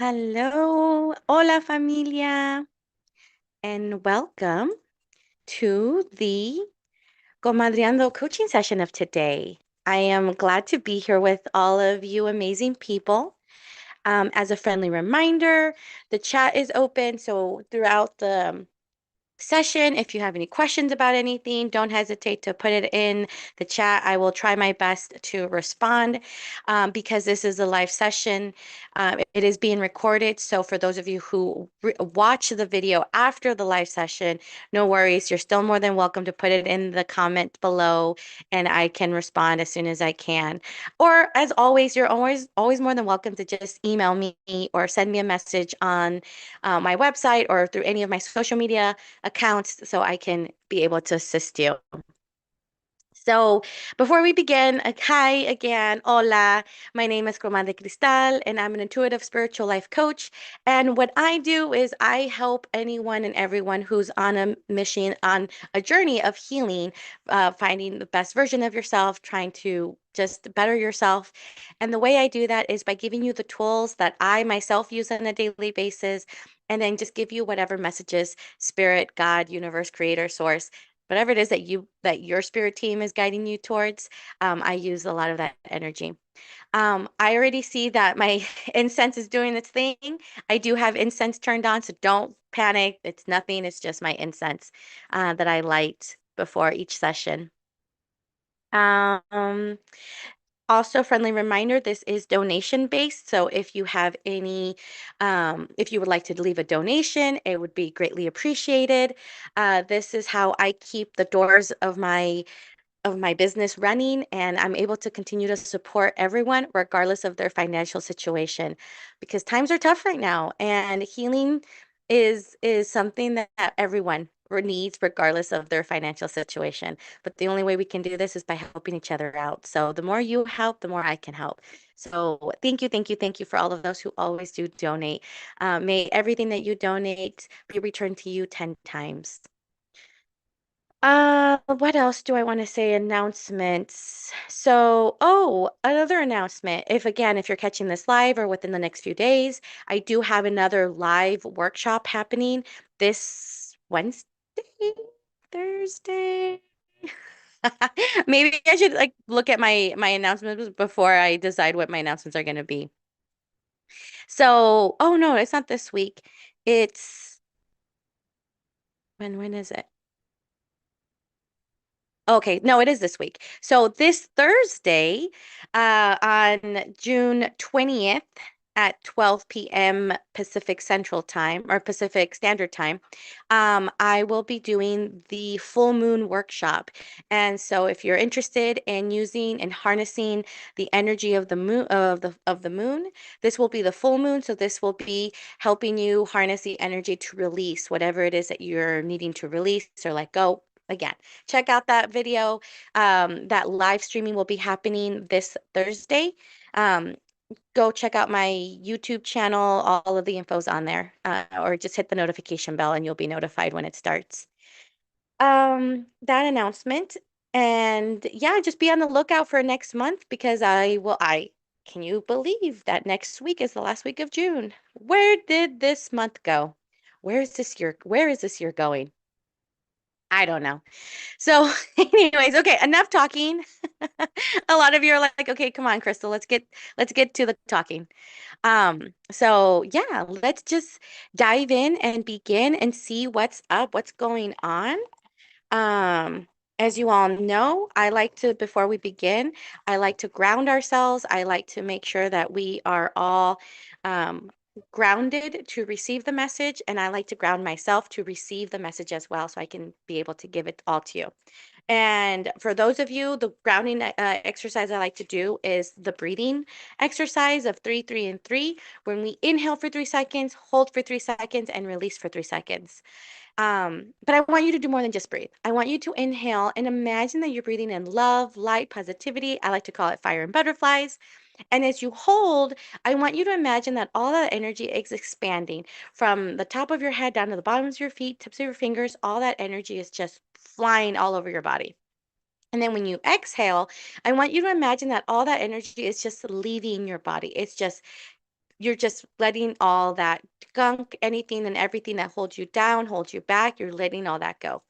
Hello, hola familia, and welcome to the Comadreando coaching session of today. I am glad to be here with all of you amazing people. As a friendly reminder, the chat is open, so throughout the session, if you have any questions about anything, don't hesitate to put it in the chat. I will try my best to respond because this is a live session. It is being recorded. So for those of you who watch the video after the live session, no worries. You're still more than welcome to put it in the comment below and I can respond as soon as I can. Or as always, you're always more than welcome to just email me or send me a message on my website or through any of my social media accounts so I can be able to assist you. So before we begin, hi again, hola. My name is Comadre Cristal, and I'm an intuitive spiritual life coach. And what I do is I help anyone and everyone who's on a mission, on a journey of healing, finding the best version of yourself, trying to just better yourself. And the way I do that is by giving you the tools that I myself use on a daily basis, and then just give you whatever messages spirit, God, universe, creator, source, whatever it is that your spirit team is guiding you towards. I use a lot of that energy. I already see that my incense is doing its thing. I do have incense turned on, so don't panic. It's nothing. It's just my incense that I light before each session. Um, Also, friendly reminder, this is donation based. So if you have any, if you would like to leave a donation, it would be greatly appreciated. This is how I keep the doors of my business running, and I'm able to continue to support everyone regardless of their financial situation because times are tough right now, and healing is something that everyone needs regardless of their financial situation. But the only way we can do this is by helping each other out. So the more you help, the more I can help. So thank you, thank you, thank you for all of those who always do donate. May everything that you donate be returned to you 10 times. What else do I want to say? Announcements. So, oh, another announcement. If you're catching this live or within the next few days, I do have another live workshop happening this Wednesday, Thursday. Maybe I should like look at my announcements before I decide what my announcements are going to be. So, oh no, it's not this week. It's when is it? Okay, no, it is this week. So this Thursday, on June 20th at 12 p.m. Pacific Central Time or Pacific Standard Time, I will be doing the full moon workshop. And so if you're interested in using and harnessing the energy of the moon, this will be the full moon. So this will be helping you harness the energy to release whatever it is that you're needing to release or let go. Again, check out that video. That live streaming will be happening this Thursday. Um, Go check out my YouTube channel. All of the info's on there, or just hit the notification bell and you'll be notified when it starts. That announcement. And yeah, just be on the lookout for next month because can you believe that next week is the last week of June? Where did this month go? Where is this year going? I don't know. So, anyways, okay, enough talking. A lot of you are like, okay, come on, Crystal, let's get to the talking. So yeah, let's just dive in and begin and see what's up, what's going on. Um, as you all know, before we begin, I like to ground ourselves. I like to make sure that we are all um, grounded to receive the message, and I like to ground myself to receive the message as well, so I can be able to give it all to you. And for those of you, the grounding exercise I like to do is the breathing exercise of 3, 3, and 3. When we inhale for 3 seconds, hold for 3 seconds, and release for 3 seconds. But I want you to do more than just breathe. I want you to inhale and imagine that you're breathing in love, light, positivity. I like to call it fire and butterflies. And as you hold, I want you to imagine that all that energy is expanding from the top of your head down to the bottoms of your feet, tips of your fingers. All that energy is just flying all over your body. And then when you exhale, I want you to imagine that all that energy is just leaving your body. It's just you're just letting all that gunk, anything and everything that holds you down, holds you back, you're letting all that go.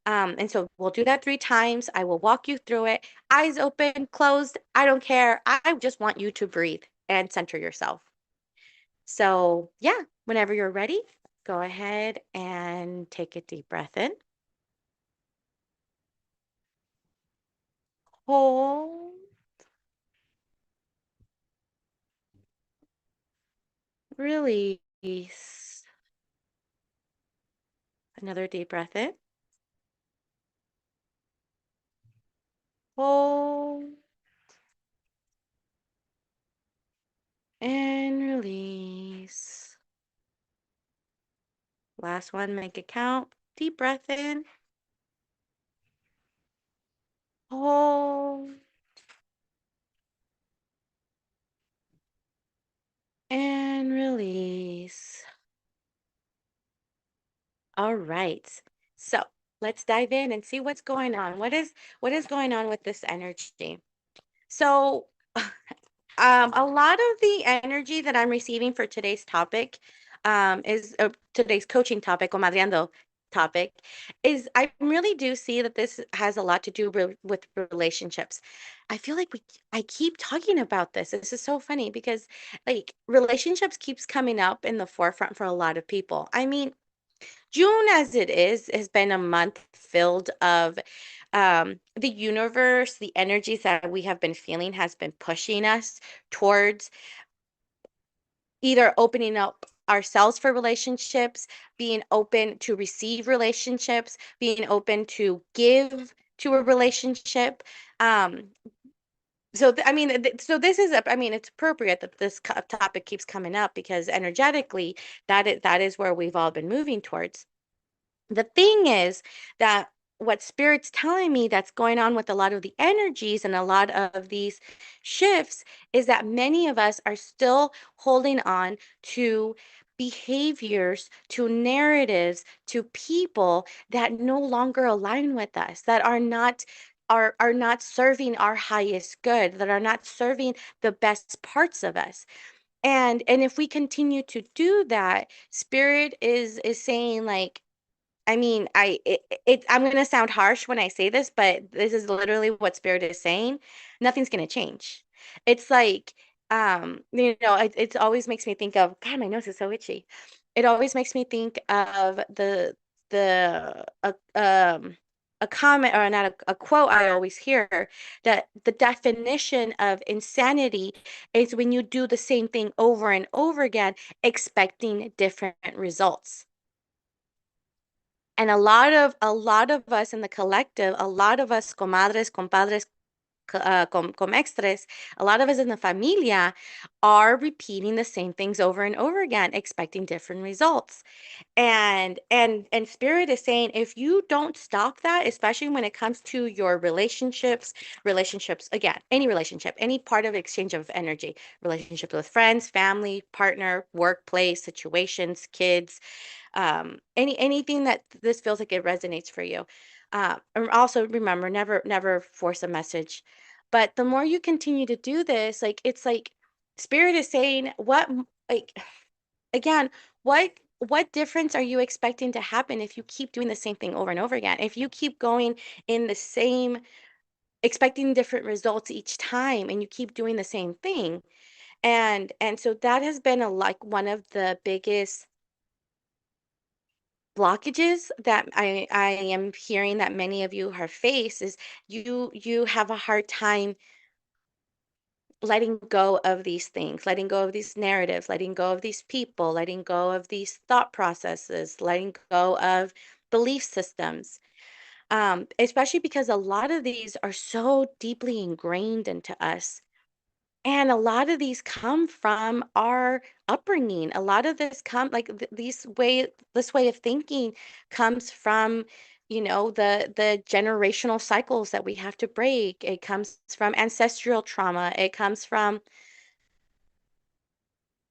And so we'll do that 3 times. I will walk you through it. Eyes open, closed. I don't care. I just want you to breathe and center yourself. So, yeah, whenever you're ready, go ahead and take a deep breath in. Hold, release. Another deep breath in. Hold and release. Last one, make it count. Deep breath in. Hold and release. All right. So let's dive in and see what's going on. What is going on with this energy? So a lot of the energy that I'm receiving for today's topic is today's coaching topic, Comadreando topic, is I really do see that this has a lot to do with relationships. I feel like I keep talking about this. This is so funny because like relationships keeps coming up in the forefront for a lot of people. I mean, June, as it is, has been a month filled of the universe, the energies that we have been feeling has been pushing us towards either opening up ourselves for relationships, being open to receive relationships, being open to give to a relationship. Um, I mean, so this is, I mean, it's appropriate that this topic keeps coming up because energetically, that is where we've all been moving towards. The thing is that what spirit's telling me that's going on with a lot of the energies and a lot of these shifts is that many of us are still holding on to behaviors, to narratives, to people that no longer align with us, that are not serving our highest good, that are not serving the best parts of us. And if we continue to do that, spirit is saying like, I mean, I'm gonna sound harsh when I say this, but this is literally what spirit is saying. Nothing's gonna change. It's like, it always makes me think of, God, my nose is so itchy. It always makes me think of the a comment or not a quote I always hear that the definition of insanity is when you do the same thing over and over again, expecting different results. And a lot of us in the collective, a lot of us comadres, compadres, comextres, a lot of us in the familia are repeating the same things over and over again, expecting different results. And spirit is saying if you don't stop that, especially when it comes to your relationships again, any relationship, any part of exchange of energy, relationships with friends, family, partner, workplace, situations, kids, anything that this feels like it resonates for you. And also remember, never force a message. But the more you continue to do this, like it's like spirit is saying, like again, what difference are you expecting to happen if you keep doing the same thing over and over again? If you keep going in the same, expecting different results each time, and you keep doing the same thing, and so that has been a like one of the biggest blockages that I am hearing that many of you have faced is you have a hard time letting go of these things, letting go of these narratives, letting go of these people, letting go of these thought processes, letting go of belief systems. Especially because a lot of these are so deeply ingrained into us. And a lot of these come from our upbringing. A lot of this come like this way of thinking comes from, the generational cycles that we have to break. It comes from ancestral trauma. It comes from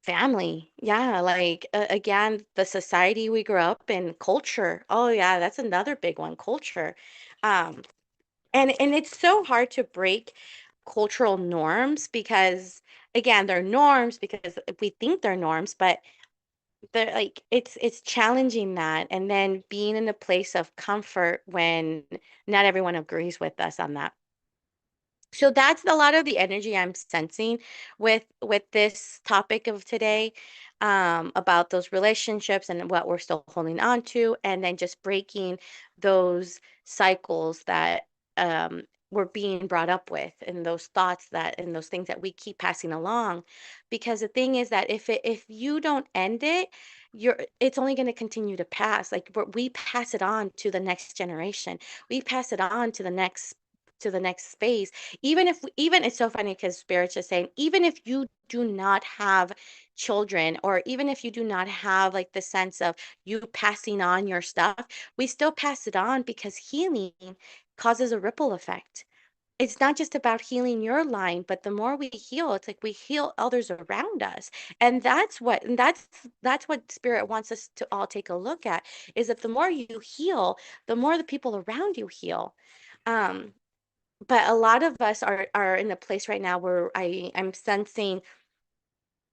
family. Yeah, like again, the society we grew up in, culture. Oh yeah, that's another big one, culture. Um, and it's so hard to break cultural norms, because again, they're norms because we think they're norms, but they're like it's challenging that, and then being in a place of comfort when not everyone agrees with us on that. So that's a lot of the energy I'm sensing with this topic of today, about those relationships and what we're still holding on to, and then just breaking those cycles that we're being brought up with, and those thoughts that and those things that we keep passing along. Because the thing is that if you don't end it, it's only going to continue to pass. Like we pass it on to the next generation. We pass it on to the next space. Even if even it's so funny because Spirit's just saying, even if you do not have children, or even if you do not have like the sense of you passing on your stuff, we still pass it on because healing causes a ripple effect. It's not just about healing your line, but the more we heal, it's like we heal others around us. And that's what Spirit wants us to all take a look at, is that the more you heal, the more the people around you heal. Um, but a lot of us are in a place right now where I'm sensing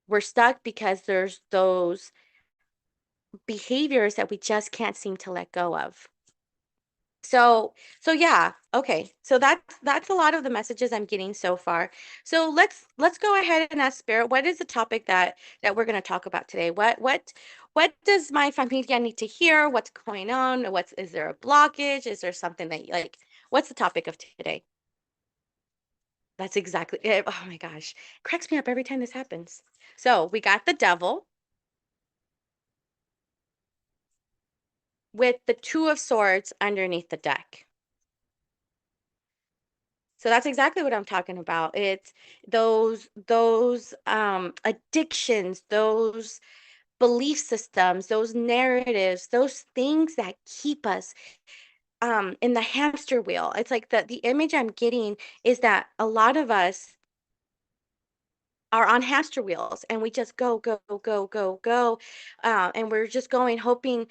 we're stuck because there's those behaviors that we just can't seem to let go of. So yeah, okay. So that's a lot of the messages I'm getting so far. So let's go ahead and ask Spirit, what is the topic that we're going to talk about today? What does my familia need to hear? What's going on? Is there a blockage? Is there something that like what's the topic of today? That's exactly it. Oh my gosh. Cracks me up every time this happens. So we got the devil with the two of swords underneath the deck. So that's exactly what I'm talking about. It's those addictions, those belief systems, those narratives, those things that keep us in the hamster wheel. It's like the image I'm getting is that a lot of us are on hamster wheels, and we just go go go go go, and we're just going, hoping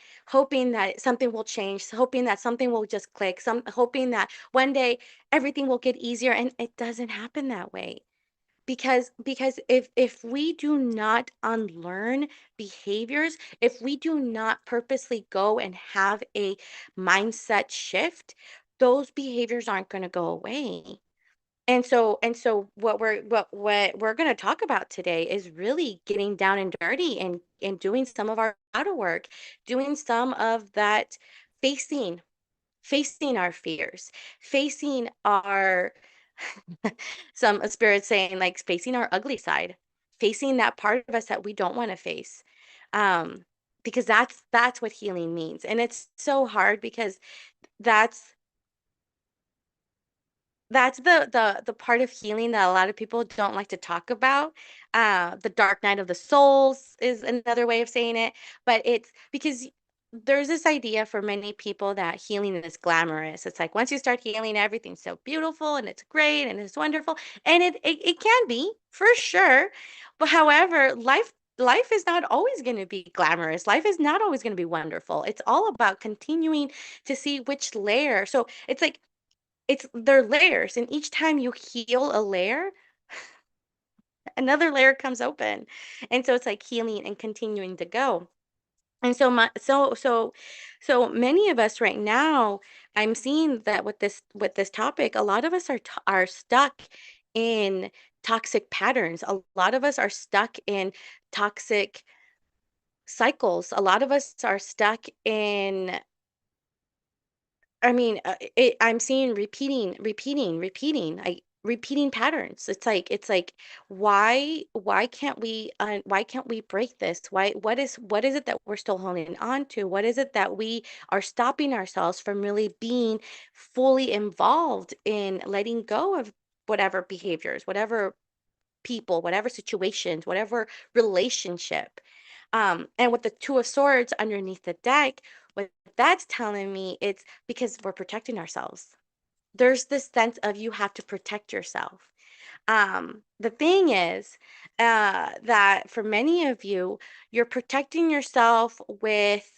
that something will change, hoping that something will just click, hoping that one day everything will get easier, and it doesn't happen that way. Because if we do not unlearn behaviors, if we do not purposely go and have a mindset shift, those behaviors aren't going to go away. And so what we're going to talk about today is really getting down and dirty, and doing some of our shadow work, doing some of that, facing facing our fears, facing our some spirits saying like facing our ugly side, facing that part of us that we don't want to face. Um because that's what healing means. And it's so hard because that's that's the part of healing that a lot of people don't like to talk about. The dark night of the souls is another way of saying it, but it's because there's this idea for many people that healing is glamorous. It's like once you start healing, everything's so beautiful and it's great and it's wonderful, and it can be for sure. But however, life is not always going to be glamorous. Life is not always going to be wonderful. It's all about continuing to see which layer. So it's like they're layers, and each time you heal a layer, another layer comes open. And so it's like healing and continuing to go. And so many of us right now, I'm seeing that with this topic, a lot of us are stuck in toxic patterns. A lot of us are stuck in toxic cycles. A lot of us are stuck in, I mean, I'm seeing repeating patterns. It's like, why can't we break this? What is it that we're still holding on to? What is it that we are stopping ourselves from really being fully involved in letting go of whatever behaviors, whatever people, whatever situations, whatever relationship. And with the two of swords underneath the deck, what that's telling me, it's because we're protecting ourselves. There's this sense of you have to protect yourself. The thing is, that for many of you, you're protecting yourself with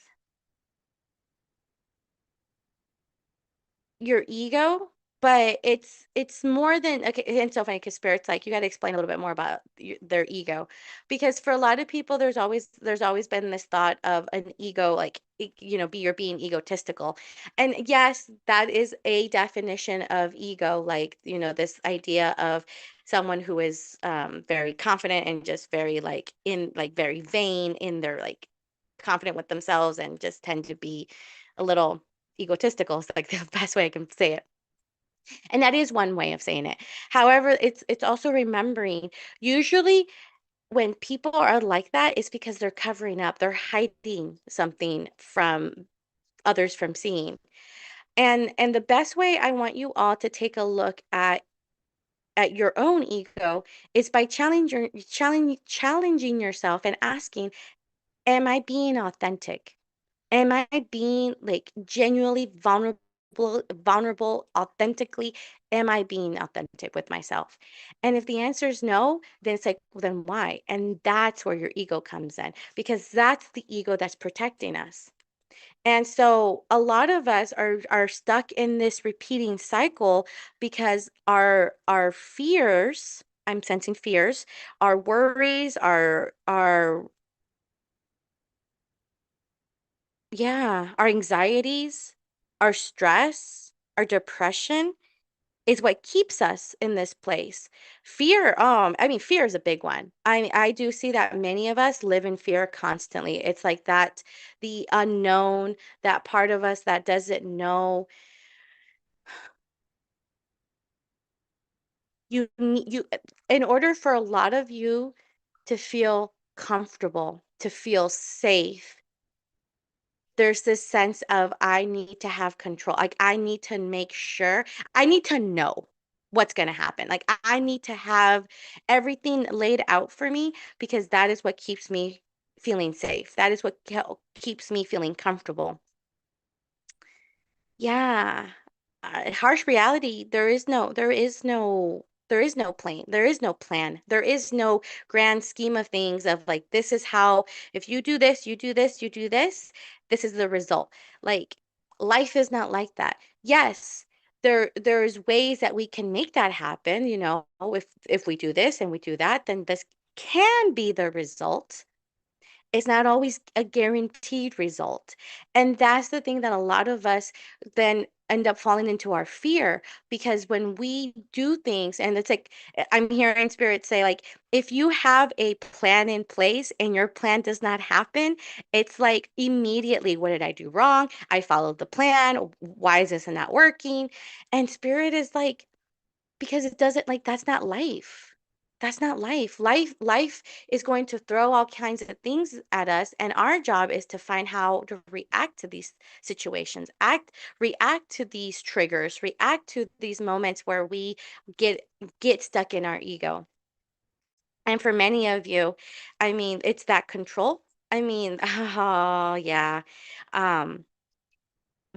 your ego. but it's more than okay. And so funny because spirit's like you got to explain a little bit more about their ego, because for a lot of people there's always been this thought of an ego, like you're being egotistical, and yes, that is a definition of ego, like this idea of someone who is very confident and just very like very vain in their like confident with themselves and just tend to be a little egotistical. It's like the best way I can say it. And that is one way of saying it. However, it's also remembering usually when people are like that, it's because they're covering up, they're hiding something from others from seeing. And the best way I want you all to take a look at your own ego is by challenging yourself and asking, am I being authentic? Am I being like genuinely vulnerable, authentically? Am I being authentic with myself? And if the answer is no, then it's like, well, then why? And that's where your ego comes in, because that's the ego that's protecting us. And so a lot of us are stuck in this repeating cycle because our fears, I'm sensing fears, our worries, our yeah, our anxieties, our stress, our depression is what keeps us in this place. Fear, I mean, fear is a big one. I do see that many of us live in fear constantly. It's like that, the unknown, that part of us that doesn't know. In order for a lot of you to feel comfortable, to feel safe, there's this sense of I need to have control. Like I need to make sure, I need to know what's going to happen. Like I need to have everything laid out for me because that is what keeps me feeling safe. That is what keeps me feeling comfortable. Yeah. Harsh reality, there is no plan. There is no plan. There is no grand scheme of things of like, this is how, if you do this, you do this, you do this is the result. Like, life is not like that. Yes, there's ways that we can make that happen, if we do this and we do that, then this can be the result. It's not always a guaranteed result. And that's the thing that a lot of us then end up falling into our fear, because when we do things, and it's like I'm hearing spirit say, like, if you have a plan in place and your plan does not happen, it's like immediately, what did I do wrong? I followed the plan. Why is this not working? And spirit is like, because it doesn't, like, that's not life. That's not life. Life is going to throw all kinds of things at us, and our job is to find how to react to these situations, react to these triggers, react to these moments where we get get stuck in our ego. And for many of you, I mean, it's that control. I mean, oh yeah. Um,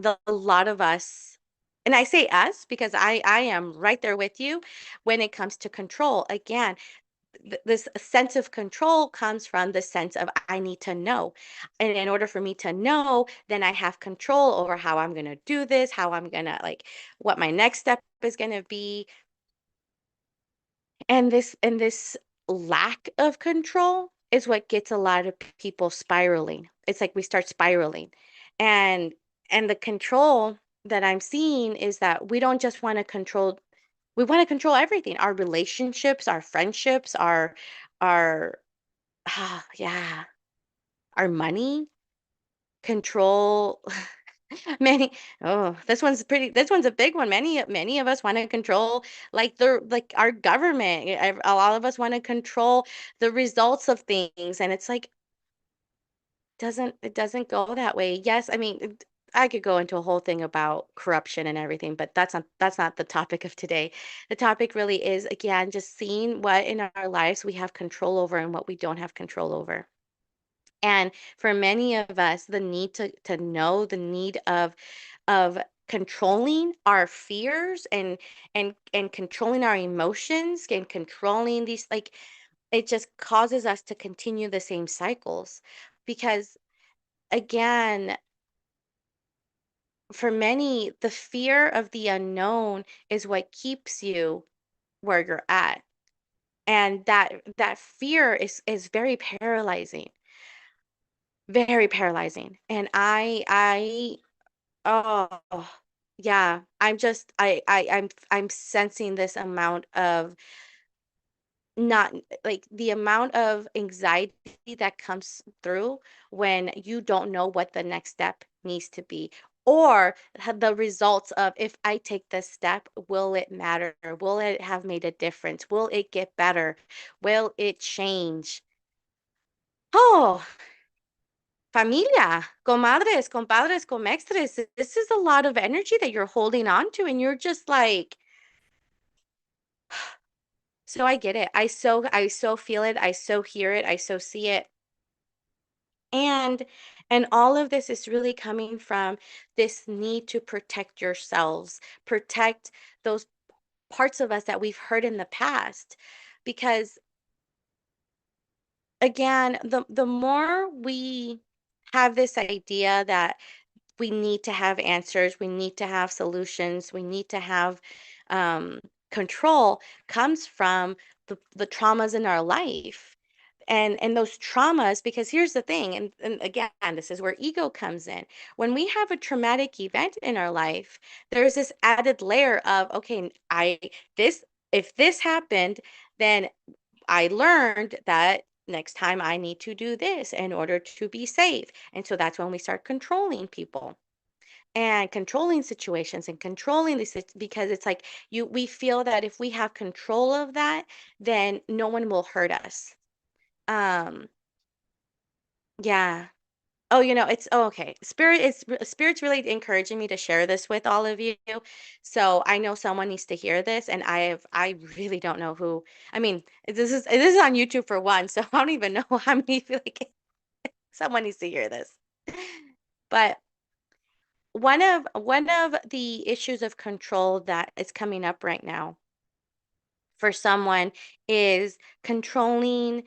a lot of us, and I say us because I am right there with you when it comes to control. Again, this sense of control comes from the sense of I need to know. And in order for me to know, then I have control over how I'm going to do this, how I'm going to, like, what my next step is going to be. And this lack of control is what gets a lot of people spiraling. It's like we start spiraling. And and the control that I'm seeing is that we don't just want to control, we want to control everything. Our relationships, our friendships, our yeah, our money, control. Many, oh, this one's a big one. Many of us want to control, like our government. A lot of us want to control the results of things, and it's like, it doesn't go that way. Yes, I mean, I could go into a whole thing about corruption and everything, but that's not the topic of today. The topic really is, again, just seeing what in our lives we have control over and what we don't have control over. And for many of us, the need to know, the need of controlling our fears and controlling our emotions and controlling these, like, it just causes us to continue the same cycles, because again, for many, the fear of the unknown is what keeps you where you're at. And that fear is very paralyzing, very paralyzing. And oh, yeah, I'm sensing this amount of not like the amount of anxiety that comes through when you don't know what the next step needs to be, or the results of, if I take this step, will it matter? Will it have made a difference? Will it get better? Will it change? Oh, familia, comadres, compadres, comextres. This is a lot of energy that you're holding on to, and you're just like, so I get it. I so feel it. I so hear it. I so see it. And and all of this is really coming from this need to protect yourselves, protect those parts of us that we've hurt in the past. Because again, the more we have this idea that we need to have answers, we need to have solutions, we need to have um, control, comes from the traumas in our life. And those traumas, because here's the thing, and again, this is where ego comes in. When we have a traumatic event in our life, there's this added layer of, okay, this if this happened, then I learned that next time I need to do this in order to be safe. And so that's when we start controlling people and controlling situations and controlling this, because it's like we feel that if we have control of that, then no one will hurt us. Um, yeah. Oh, okay. Spirit's really encouraging me to share this with all of you. So I know someone needs to hear this, and I really don't know who. I mean, this is on YouTube for one, so I don't even know how many feel like someone needs to hear this. But one of the issues of control that is coming up right now for someone is controlling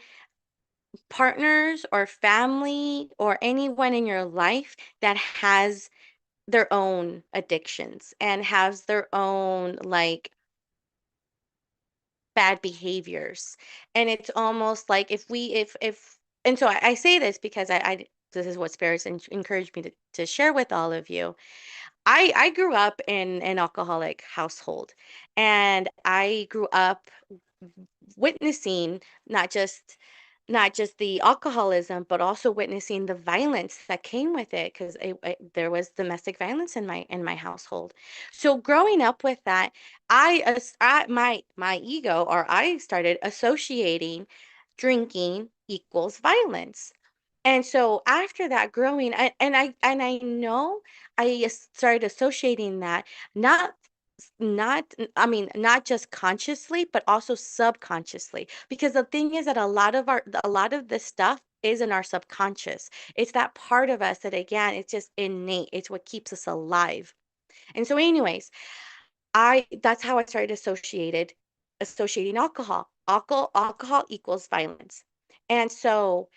partners or family or anyone in your life that has their own addictions and has their own like bad behaviors. And it's almost like if and so I say this because this is what spirits encouraged me to share with all of you. I grew up in an alcoholic household, and I grew up witnessing not just the alcoholism, but also witnessing the violence that came with it, because there was domestic violence in my household. So growing up with that, my ego, or I started associating drinking equals violence. And so after that, growing, and I know started associating that, not I mean, not just consciously, but also subconsciously. Because the thing is that a lot of this stuff is in our subconscious. It's that part of us that, again, it's just innate. It's what keeps us alive. And so, anyways, I that's how I started associating alcohol. Alcohol equals violence. And so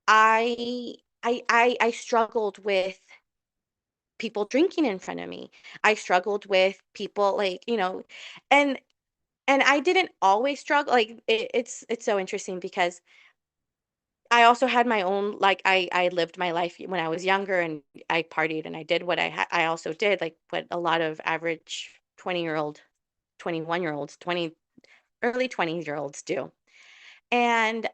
I struggled with people drinking in front of me. I struggled with people, like, and I didn't always struggle. Like, it's so interesting because I also had my own, like, I lived my life when I was younger, and I partied, and I did what I also did, like what a lot of average 20-year-old, 21-year-olds, 20 early 20-year-olds do. And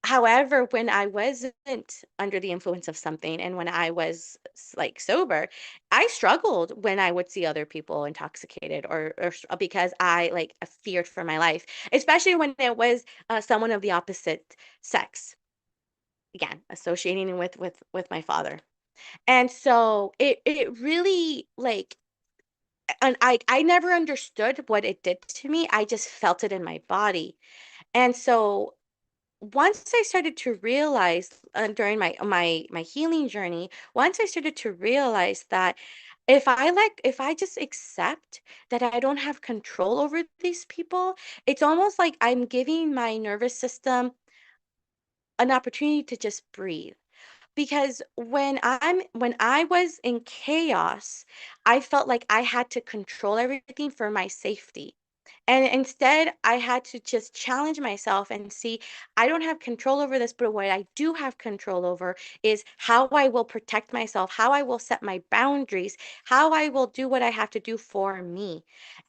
however, when I wasn't under the influence of something, and when I was like sober, I struggled when I would see other people intoxicated, because I like feared for my life, especially when it was someone of the opposite sex. Again, associating with my father. And so it really, like, and I never understood what it did to me. I just felt it in my body. And so once I started to realize, during my healing journey, once I started to realize that if I just accept that I don't have control over these people, it's almost like I'm giving my nervous system an opportunity to just breathe. because when I was in chaos, I felt like I had to control everything for my safety. And instead, I had to just challenge myself and see I don't have control over this, but what I do have control over is how I will protect myself, how I will set my boundaries, how I will do what I have to do for me.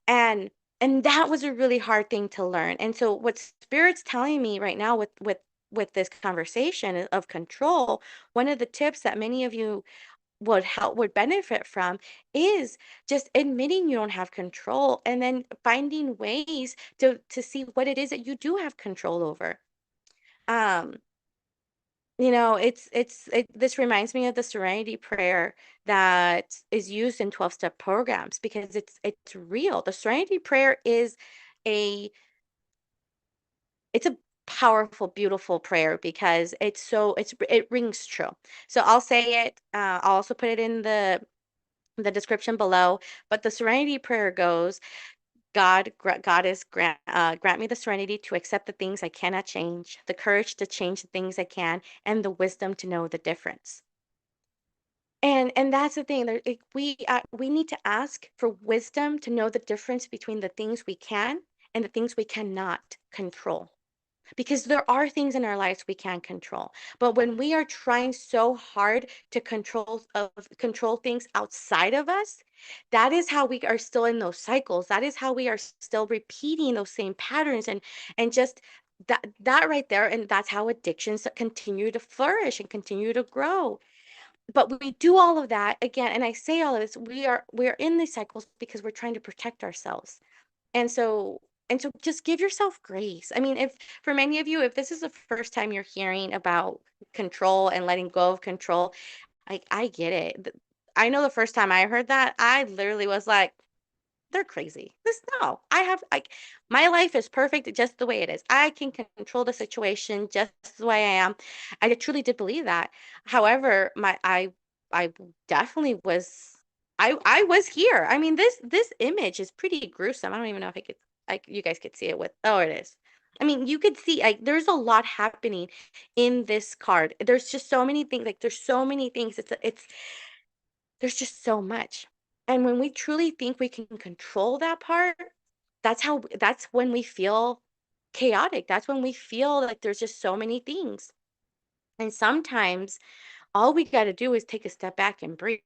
And and that was a really hard thing to learn. And so what spirit's telling me right now with this conversation of control, one of the tips that many of you would benefit from is just admitting you don't have control and then finding ways to see what it is that you do have control over. Um, this reminds me of the serenity prayer that is used in 12-step programs because it's real. The serenity prayer is a it's a powerful, beautiful prayer because it rings true. So I'll say it. I'll also put it in the description below. But the serenity prayer goes, Goddess, grant me the serenity to accept the things I cannot change, the courage to change the things I can, and the wisdom to know the difference. And that's the thing. We need to ask for wisdom to know the difference between the things we can and the things we cannot control, because there are things in our lives we can't control. But when we are trying so hard to control things outside of us, that is how we are still in those cycles. That is how we are still repeating those same patterns, and just that right there. And that's how addictions continue to flourish and continue to grow. But we do all of that again, and I say all of this, we are in these cycles because we're trying to protect ourselves. And so just give yourself grace. I mean, if for many of you, if this is the first time you're hearing about control and letting go of control, I get it. I know the first time I heard that, I literally was like, they're crazy. This no, I have like my life is perfect just the way it is. I can control the situation just the way I am. I truly did believe that. However, I definitely was I was here. I mean, this image is pretty gruesome. I don't even know if I could you guys could see it with oh it is. I mean, you could see like there's a lot happening in this card. There's just so many things. Like there's so many things. It's there's just so much. And when we truly think we can control that part, that's when we feel chaotic. That's when we feel like there's just so many things. And sometimes all we got to do is take a step back and breathe.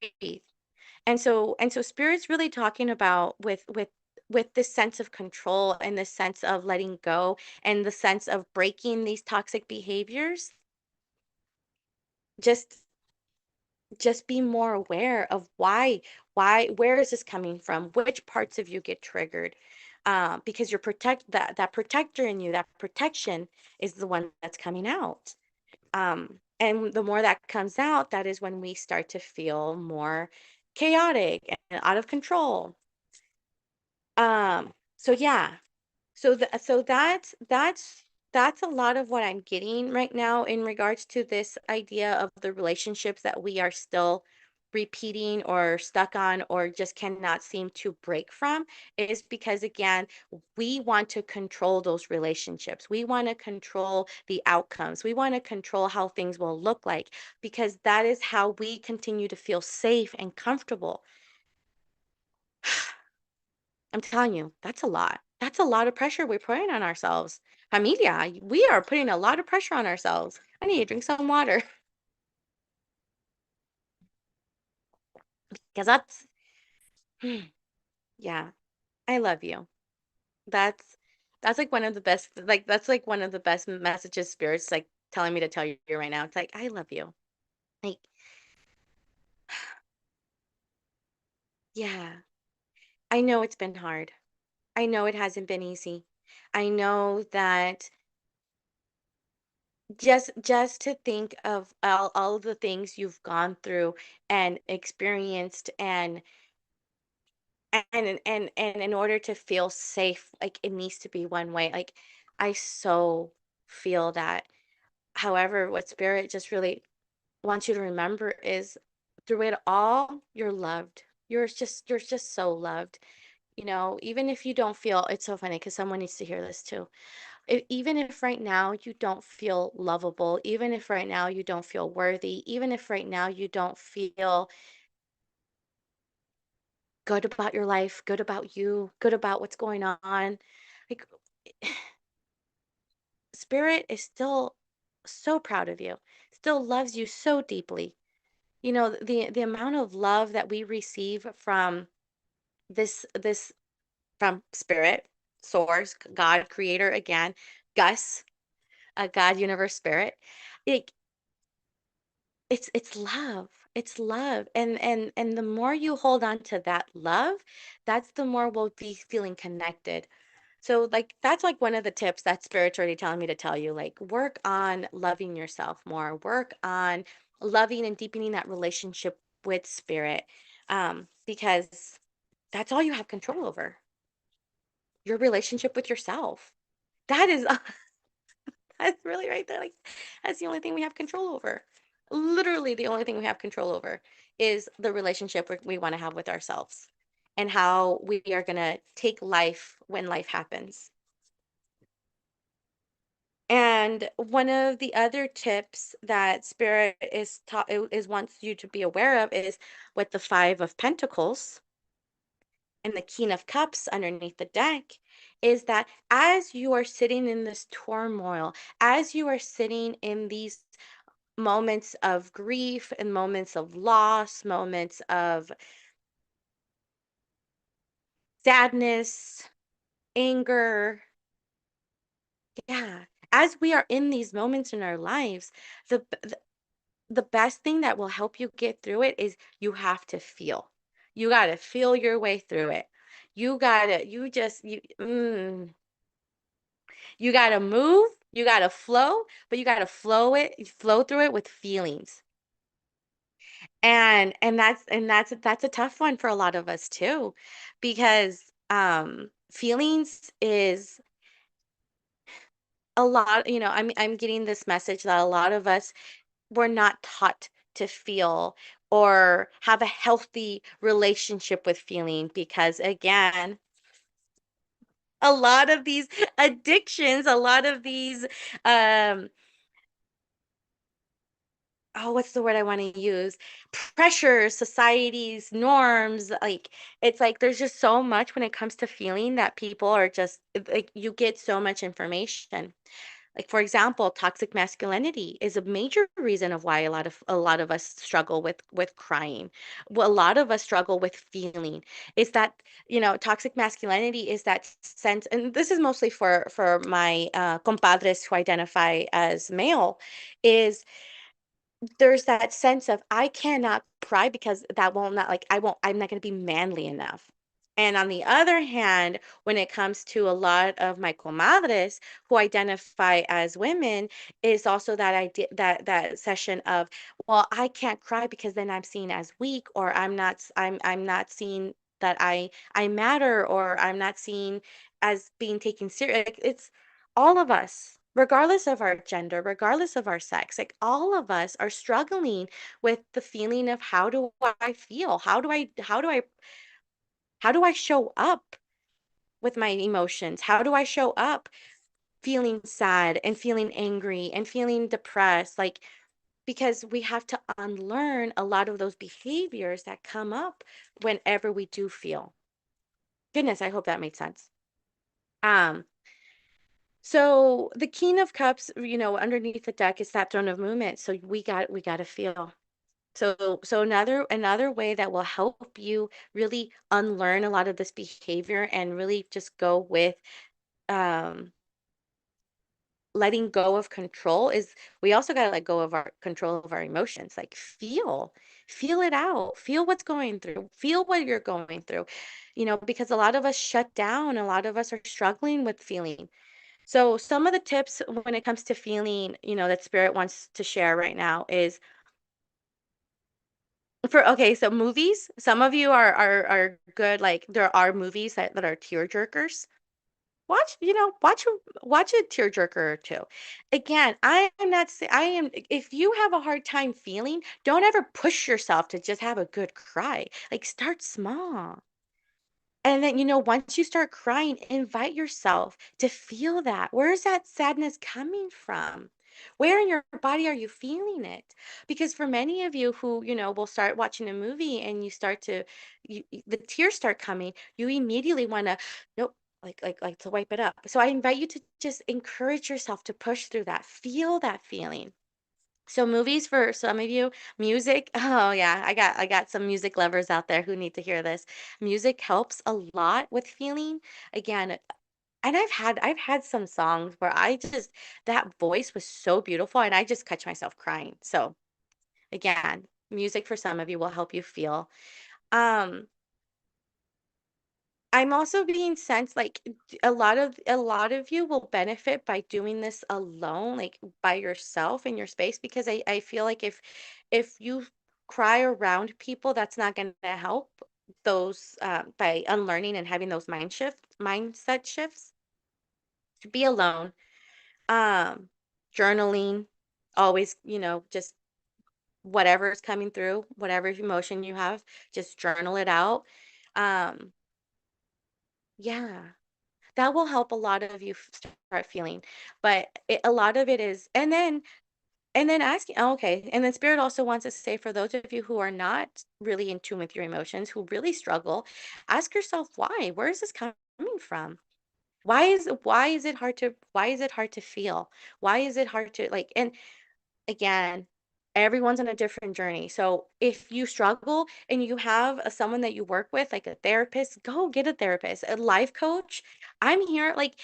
And so spirit's really talking about with this sense of control and this sense of letting go and the sense of breaking these toxic behaviors. Just be more aware of where is this coming from, which parts of you get triggered, because your that protector in you, that protection is the one that's coming out. And the more that comes out, that is when we start to feel more chaotic and out of control. So yeah, so that's a lot of what I'm getting right now in regards to this idea of the relationships that we are still repeating or stuck on or just cannot seem to break from is because again, we want to control those relationships. We want to control the outcomes. We want to control how things will look like because that is how we continue to feel safe and comfortable. I'm telling you, that's a lot. That's a lot of pressure we're putting on ourselves. Familia, we are putting a lot of pressure on ourselves. I need to drink some water because that's, yeah, I love you. That's, that's like one of the best, like, that's like one of the best messages spirits like telling me to tell you right now. It's like, I love you. Like, yeah, I know it's been hard. I know it hasn't been easy. I know that just to think of all of the things you've gone through and experienced and in order to feel safe like it needs to be one way like I so feel that. However, what spirit just really wants you to remember is through it all you're loved. You're just so loved, even if you don't feel. It's so funny because someone needs to hear this too. Even if right now you don't feel lovable, even if right now you don't feel worthy, even if right now you don't feel good about your life, good about you, good about what's going on, like Spirit is still so proud of you, still loves you so deeply. You know, the amount of love that we receive from this from Spirit, Source, God, Creator again, Gus, a God, Universe, Spirit. It it's love. It's love. And the more you hold on to that love, that's the more we'll be feeling connected. So like that's like one of the tips that Spirit's already telling me to tell you, like work on loving yourself more, work on loving and deepening that relationship with Spirit. Because that's all you have control over, your relationship with yourself. That is that's really right there. Like that's the only thing we have control over. Literally the only thing we have control over is the relationship we want to have with ourselves and how we are going to take life when life happens. And one of the other tips that Spirit is taught is wants you to be aware of is with the Five of Pentacles and the King of Cups underneath the deck is that as you are sitting in this turmoil, as you are sitting in these moments of grief and moments of loss, moments of sadness, anger, yeah, as we are in these moments in our lives, the the best thing that will help you get through it is you have to feel. You got to feel your way through it. You got to you just you got to move, you got to flow, but you got to flow through it with feelings. And that's a tough one for a lot of us too, because feelings is a lot, I'm getting this message that a lot of us were not taught to feel or have a healthy relationship with feeling because again, a lot of these addictions, a lot of these um oh, what's the word I want to use? Pressures, societies, norms, like it's like there's just so much when it comes to feeling that people are just like you get so much information. Like for example, toxic masculinity is a major reason of why a lot of us struggle with crying. Well, a lot of us struggle with feeling. Is that toxic masculinity is that sense, and this is mostly for my compadres who identify as male, is there's that sense of I cannot cry because that won't not like I'm not going to be manly enough. And on the other hand, when it comes to a lot of my comadres who identify as women, is also that idea that session of, well, I can't cry because then I'm seen as weak, or I'm not seen that I matter, or I'm not seen as being taken serious. It's all of us, regardless of our gender, regardless of our sex, like all of us are struggling with the feeling of how do I feel? How do I show up with my emotions? How do I show up feeling sad and feeling angry and feeling depressed? Like, because we have to unlearn a lot of those behaviors that come up whenever we do feel. Goodness, I hope that made sense. Um, so the King of Cups, underneath the deck is that throne of movement. So we got to feel. So another way that will help you really unlearn a lot of this behavior and really just go with um letting go of control is we also got to let go of our control of our emotions. Like feel it out, feel what's going through, feel what you're going through, because a lot of us shut down, a lot of us are struggling with feeling. So some of the tips when it comes to feeling, that Spirit wants to share right now is okay, so movies, some of you are good, like there are movies that are tear jerkers. Watch a tearjerker or two. Again, I am not say I am if you have a hard time feeling, don't ever push yourself to just have a good cry. Like start small. And then, once you start crying, invite yourself to feel that. Where is that sadness coming from? Where in your body are you feeling it? Because for many of you who, will start watching a movie and you start to, the tears start coming, you immediately want to, nope, like to wipe it up. So I invite you to just encourage yourself to push through that, feel that feeling. So movies for some of you, music, oh yeah, I got some music lovers out there who need to hear this. Music helps a lot with feeling. Again, and I've had some songs where I just that voice was so beautiful and I just catch myself crying. So again, music for some of you will help you feel. Um I'm also being sensed like a lot of you will benefit by doing this alone, like by yourself in your space, because I feel like if you cry around people, that's not going to help those by unlearning and having those mindset shifts. To be alone, um, journaling, always, just whatever's coming through, whatever emotion you have, just journal it out. Um, yeah. That will help a lot of you start feeling, but a lot of it is, and then asking, oh, okay, and then spirit also wants to say for those of you who are not really in tune with your emotions, who really struggle, ask yourself why. Where is this coming from? Why is it hard to feel? Why is it hard to like? And again, everyone's on a different journey. So if you struggle and you have someone that you work with, like a therapist, go get a therapist, a life coach. I'm here. Like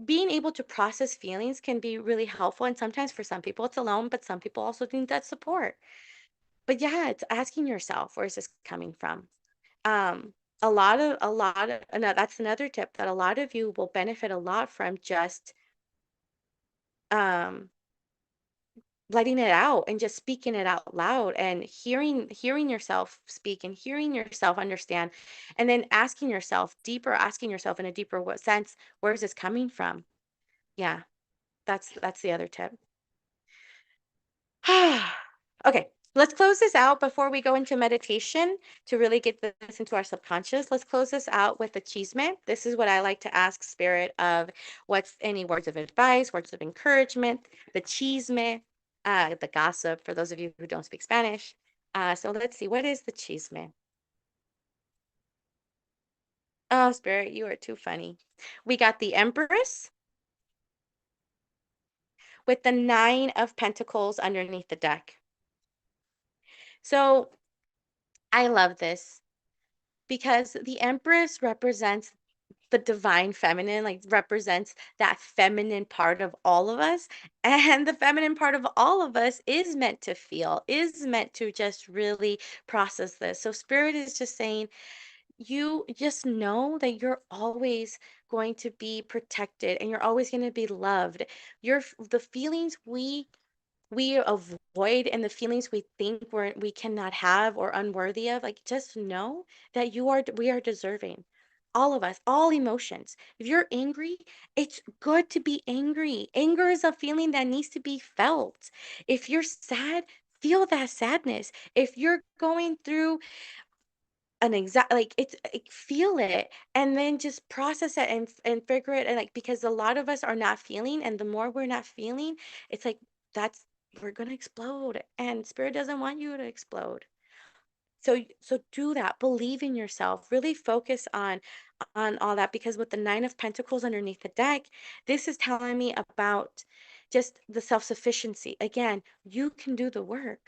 being able to process feelings can be really helpful. And sometimes for some people it's alone, but some people also need that support. But yeah, it's asking yourself, where is this coming from? And that's another tip that a lot of you will benefit a lot from just um letting it out and just speaking it out loud and hearing yourself speak and hearing yourself understand, and then asking yourself in a deeper sense, where is this coming from? Yeah, that's the other tip. Okay, let's close this out before we go into meditation to really get this into our subconscious. Let's close this out with a chisme. This is what I like to ask spirit of, what's any words of advice, words of encouragement, the chisme, the gossip for those of you who don't speak Spanish. So let's see, what is the chisme? Oh, spirit, you are too funny. We got the Empress with the Nine of Pentacles underneath the deck. So I love this because the Empress represents the divine feminine, like represents that feminine part of all of us. And the feminine part of all of us is meant to feel, is meant to just really process this. So, Spirit is just saying, you just know that you're always going to be protected and you're always going to be loved. The feelings we avoid and the feelings we think we cannot have or unworthy of, like just know that we are deserving. All of us, all emotions. If you're angry, it's good to be angry. Anger is a feeling that needs to be felt. If you're sad, feel that sadness. If you're going through an exact like it's feel it and then just process it and figure it, and like because a lot of us are not feeling, and the more we're not feeling, it's like that's we're gonna explode, and spirit doesn't want you to explode. So do that, believe in yourself, really focus on all that, because with the Nine of Pentacles underneath the deck, this is telling me about just the self-sufficiency. Again, you can do the work.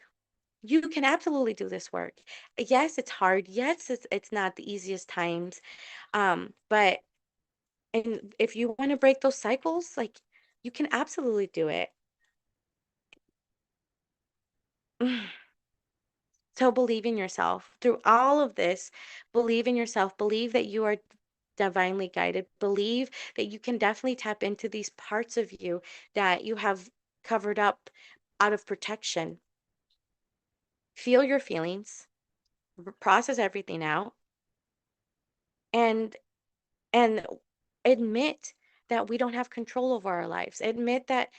You can absolutely do this work. Yes, it's hard. Yes, it's not the easiest times. But and if you want to break those cycles, like you can absolutely do it. So believe in yourself. Through all of this, believe in yourself. Believe that you are divinely guided. Believe that you can definitely tap into these parts of you that you have covered up out of protection. Feel your feelings, process everything out, and and admit that we don't have control over our lives. Admit that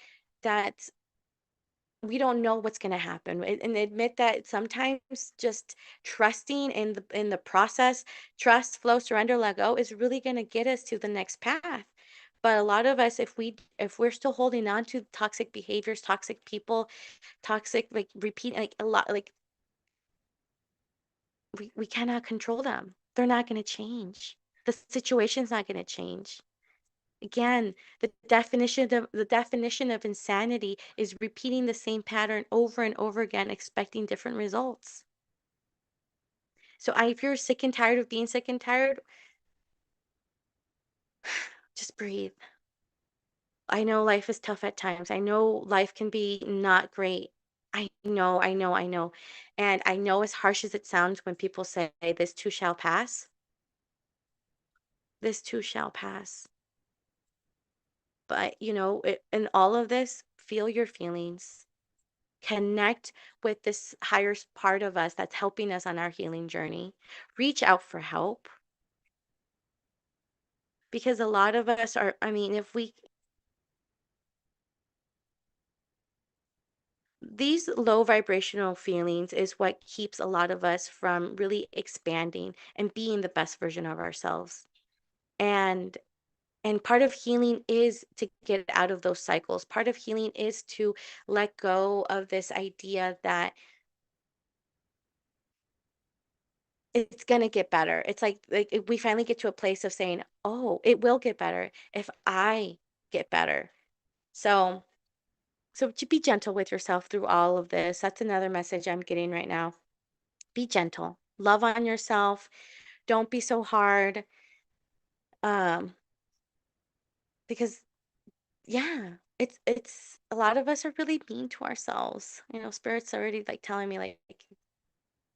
we don't know what's going to happen, and admit that sometimes just trusting in the process, trust, flow, surrender, let go is really going to get us to the next path. But a lot of us, if we're still holding on to toxic behaviors, toxic people, toxic, like, repeat, like, a lot, like, we cannot control them. They're not going to change. The situation's not going to change. Again, the definition of insanity is repeating the same pattern over and over again, expecting different results. So if you're sick and tired of being sick and tired, just breathe. I know life is tough at times. I know life can be not great. I know. And I know, as harsh as it sounds when people say, this too shall pass, this too shall pass. But, in all of this, feel your feelings. Connect with this higher part of us that's helping us on our healing journey. Reach out for help, because a lot of us are, I mean, if we, these low vibrational feelings is what keeps a lot of us from really expanding and being the best version of ourselves. And part of healing is to get out of those cycles. Part of healing is to let go of this idea that it's gonna get better. It's like if we finally get to a place of saying, "Oh, it will get better if I get better." So, to be gentle with yourself through all of this. That's another message I'm getting right now. Be gentle. Love on yourself. Don't be so hard. Um, because yeah, it's a lot of us are really mean to ourselves. Spirit's already like telling me, like,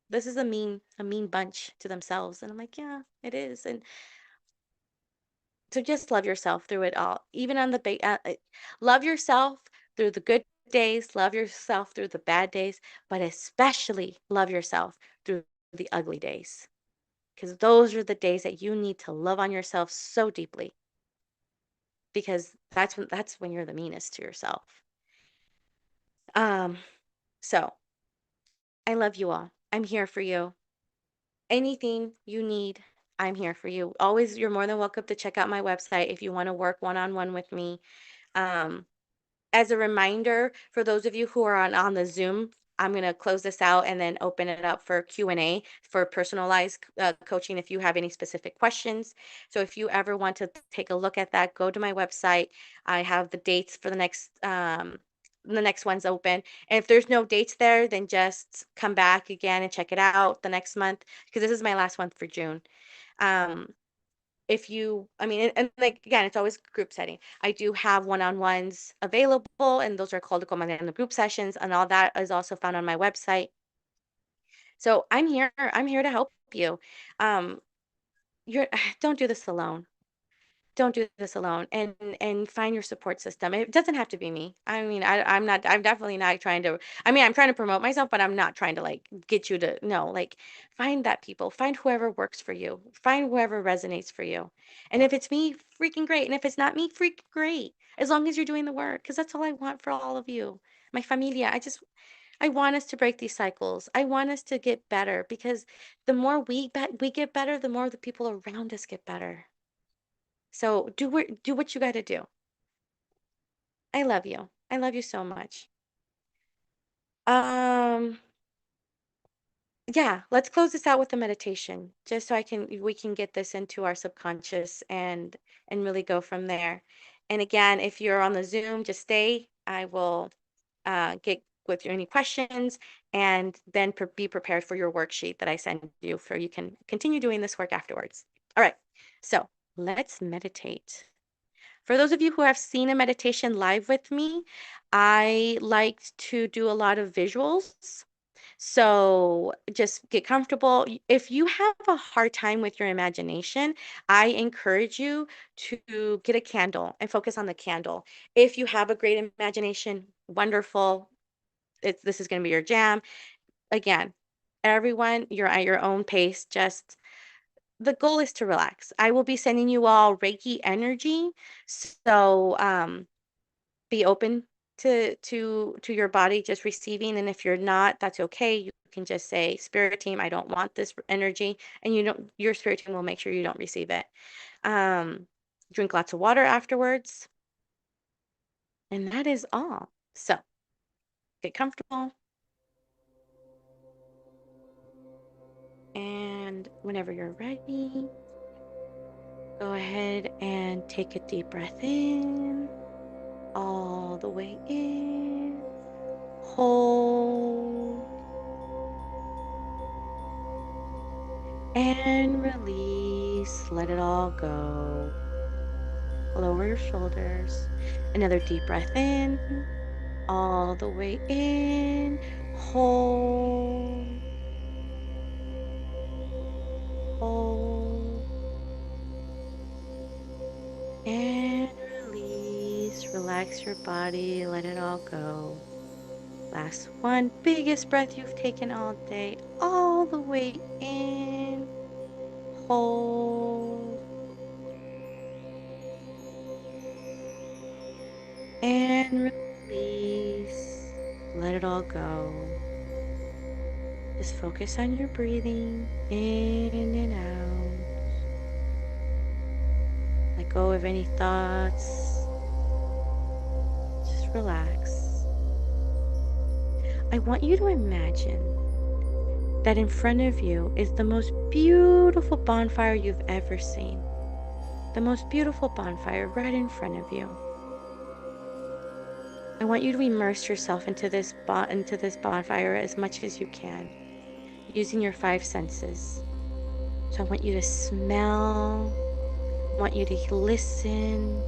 this is a mean bunch to themselves, and I'm like, yeah, it is. And so just love yourself through it all. Even on the love yourself through the good days, love yourself through the bad days, but especially love yourself through the ugly days. Because those are the days that you need to love on yourself so deeply, because that's when you're the meanest to yourself. Um, so I love you all. I'm here for you. Anything you need, I'm here for you. Always, you're more than welcome to check out my website if you want to work one-on-one with me. Um, As a reminder, for those of you who are on the Zoom, I'm going to close this out and then open it up for Q&A for personalized coaching if you have any specific questions. So if you ever want to take a look at that, go to my website. I have the dates for the next one's open. And if there's no dates there, then just come back again and check it out the next month, because this is my last one for June. Um, if you, I mean, and like, again, it's always group setting. I do have one-on-ones available, and those are called the Comadreando Group Sessions, and all that is also found on my website. So I'm here to help you. Um, you're don't do this alone. Don't do this alone, and find your support system. It doesn't have to be me. I mean, I'm definitely not trying to, I mean, I'm trying to promote myself, but I'm not trying to, like, get you to, no, like, find that people, find whoever works for you, find whoever resonates for you. And if it's me, freaking great. And if it's not me, freaking great. As long as you're doing the work, because that's all I want for all of you. My familia, I want us to break these cycles. I want us to get better, because the more we get better, the more the people around us get better. So do what you got to do. I love you. I love you so much. Um, yeah, let's close this out with a meditation, just so we can get this into our subconscious and really go from there. And again, if you're on the Zoom, just stay. I will get with your any questions, and then be prepared for your worksheet that I send you, so you can continue doing this work afterwards. All right. So let's meditate. For those of you who have seen a meditation live with me, I like to do a lot of visuals. So just get comfortable. If you have a hard time with your imagination, I encourage you to get a candle and focus on the candle. If you have a great imagination, wonderful. This is going to be your jam. Again, everyone, you're at your own pace. Just the goal is to relax. I will be sending you all Reiki energy. So be open. to your body, just receiving. And if you're not, that's okay. You can just say, Spirit team, I don't want this energy, and your spirit team will make sure you don't receive it. Drink lots of water afterwards, and that is all. So get comfortable, and whenever you're ready, go ahead and take a deep breath in, all the way in, hold, and release. Let it all go. Lower your shoulders. Another deep breath in, all the way in, hold, hold, and release. Relax your body, let it all go. Last one, biggest breath you've taken all day, all the way in, hold, and release. Let it all go. Just focus on your breathing in and out. Let go of any thoughts. Just relax. I want you to imagine that in front of you is the most beautiful bonfire you've ever seen. The most beautiful bonfire right in front of you. I want you to immerse yourself into this bonfire as much as you can, using your 5 senses. So I want you to smell, I want you to listen,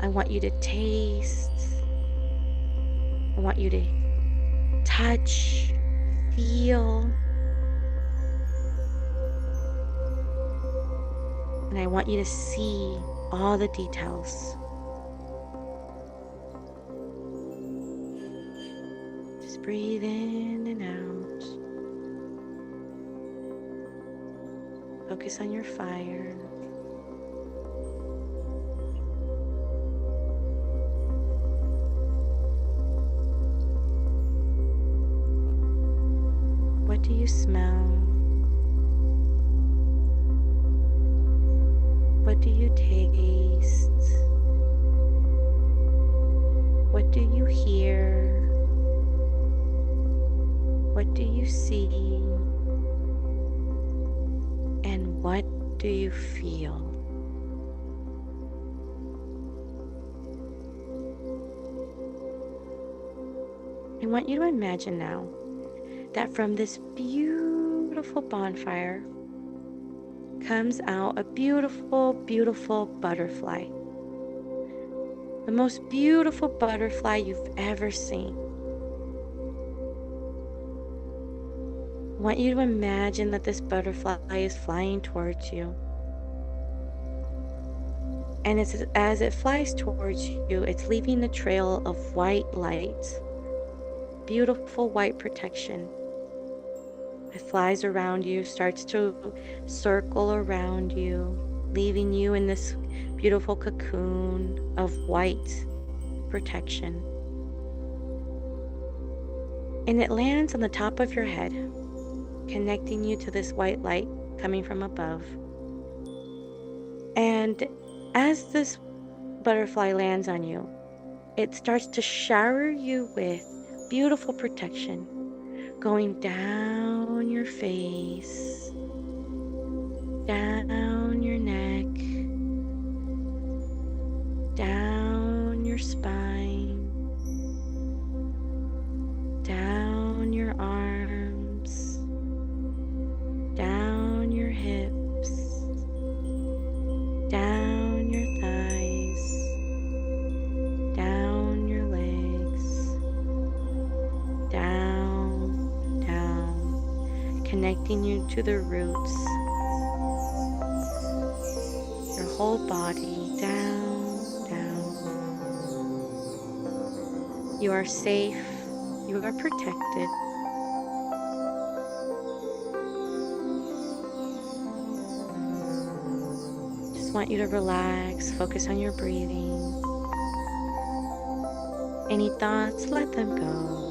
I want you to taste, I want you to touch, feel, and I want you to see all the details. Just breathe in and out. Focus on your fire. What do you smell? What do you taste? What do you hear? What do you see? And what do you feel? I want you to imagine now that from this beautiful bonfire comes out a beautiful, beautiful butterfly. The most beautiful butterfly you've ever seen. I want you to imagine that this butterfly is flying towards you. And as it flies towards you, it's leaving a trail of white light, beautiful white protection. It flies around you, starts to circle around you, leaving you in this beautiful cocoon of white protection. And it lands on the top of your head, connecting you to this white light coming from above. And as this butterfly lands on you, it starts to shower you with beautiful protection, going down your face, down your neck, down your spine, down your arms, down your hips, down your thighs, down your legs, down, down, connecting you to the roots, your whole body, down, down. You are safe, you are protected. Just want you to relax, focus on your breathing. Any thoughts, let them go.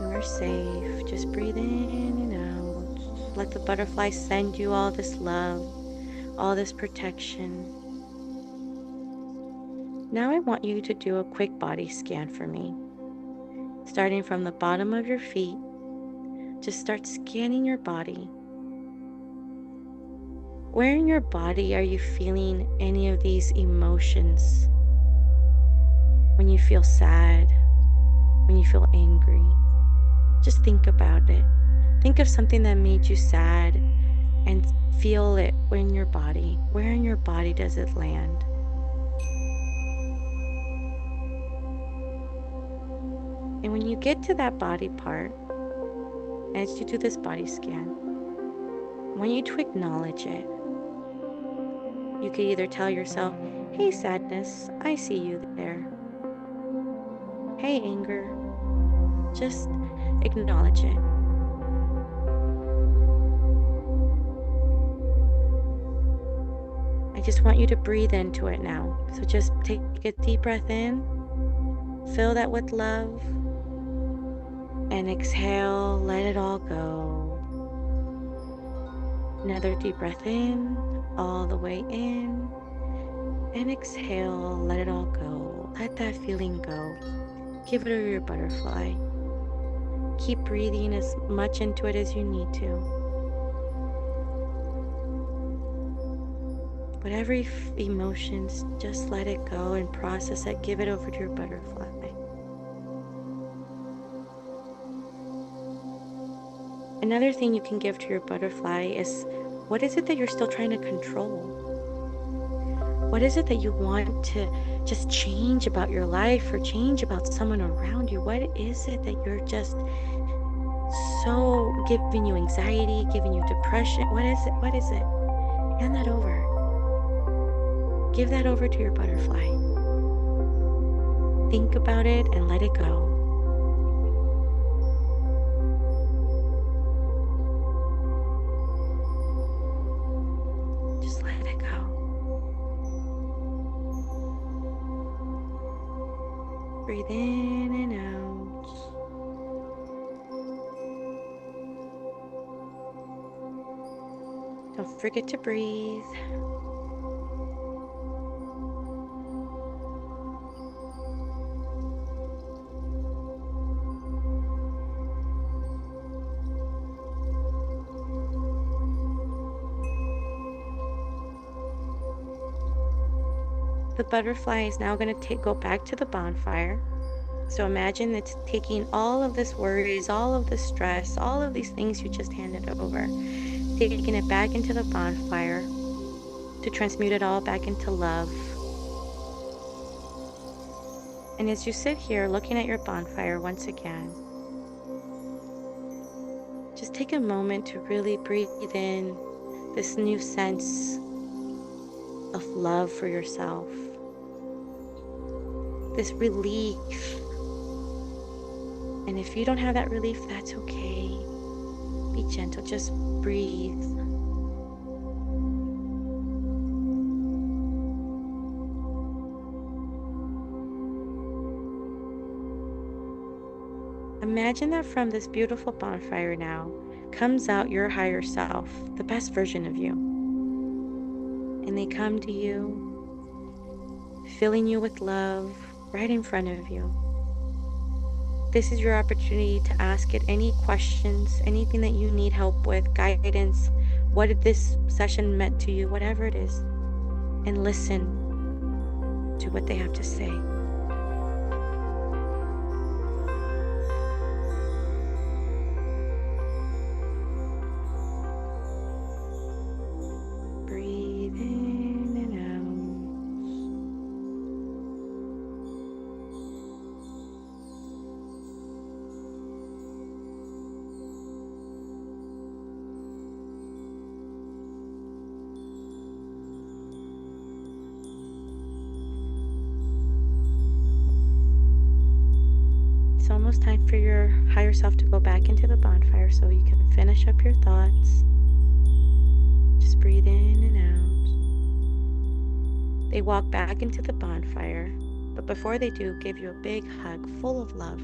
You are safe. Just breathe in and out. Let the butterfly send you all this love, all this protection. Now I want you to do a quick body scan for me. Starting from the bottom of your feet, just start scanning your body. Where in your body are you feeling any of these emotions? When you feel sad, when you feel angry, just think about it. Think of something that made you sad and feel it in your body. Where in your body does it land? And when you get to that body part, as you do this body scan, I want you to acknowledge it. You could either tell yourself, hey sadness, I see you there. Hey anger, just acknowledge it. I just want you to breathe into it now. So just take a deep breath in, fill that with love, and exhale, let it all go. Another deep breath in, all the way in, and exhale, let it all go. Let that feeling go. Give it over your butterfly. Keep breathing as much into it as you need to. Whatever emotions, just let it go and process it. Give it over to your butterfly. Another thing you can give to your butterfly is, what is it that you're still trying to control? What is it that you want to just change about your life or change about someone around you? What is it that you're just so giving you anxiety, giving you depression? What is it? What is it? Hand that over. Give that over to your butterfly. Think about it and let it go. Just let it go. Breathe in and out. Don't forget to breathe. The butterfly is now going to go back to the bonfire. So imagine it's taking all of this worries, all of this stress, all of these things you just handed over, taking it back into the bonfire to transmute it all back into love. And as you sit here looking at your bonfire once again, just take a moment to really breathe in this new sense of love for yourself, this relief. And if you don't have that relief, that's okay. Be gentle, just breathe. Imagine that from this beautiful bonfire now comes out your higher self, the best version of you. And they come to you, filling you with love right in front of you. This is your opportunity to ask it any questions, anything that you need help with, guidance, what did this session meant to you, whatever it is, and listen to what they have to say. Breathe in and It's almost time for your higher self to go back into the bonfire so you can finish up your thoughts. Just breathe in and out. They walk back into the bonfire, but before they do, give you a big hug full of love.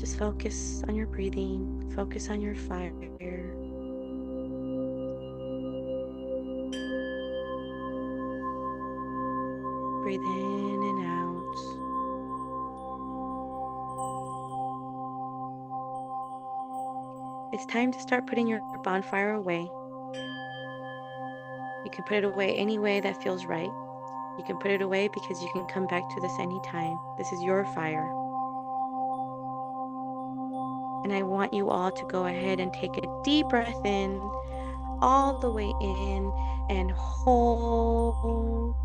Just focus on your breathing, focus on your fire. Breathe in and out. It's time to start putting your bonfire away. You can put it away any way that feels right. You can put it away because you can come back to this anytime. This is your fire. And I want you all to go ahead and take a deep breath in, all the way in, and hold.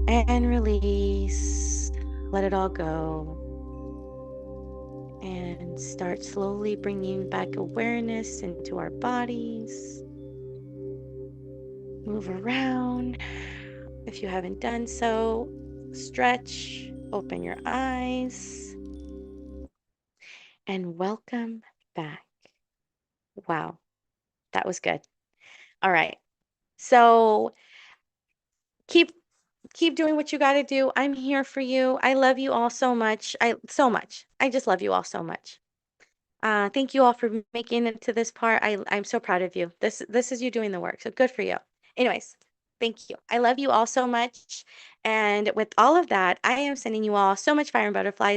And release. Let it all go. And start slowly bringing back awareness into our bodies. Move around. If you haven't done so, stretch, open your eyes, and welcome back. Wow, that was good. All right. So keep doing what you got to do. I'm here for you. I love you all so much. I just love you all so much. Thank you all for making it to this part. I'm so proud of you. This is you doing the work. So good for you. Anyways, thank you. I love you all so much. And with all of that, I am sending you all so much fire and butterflies.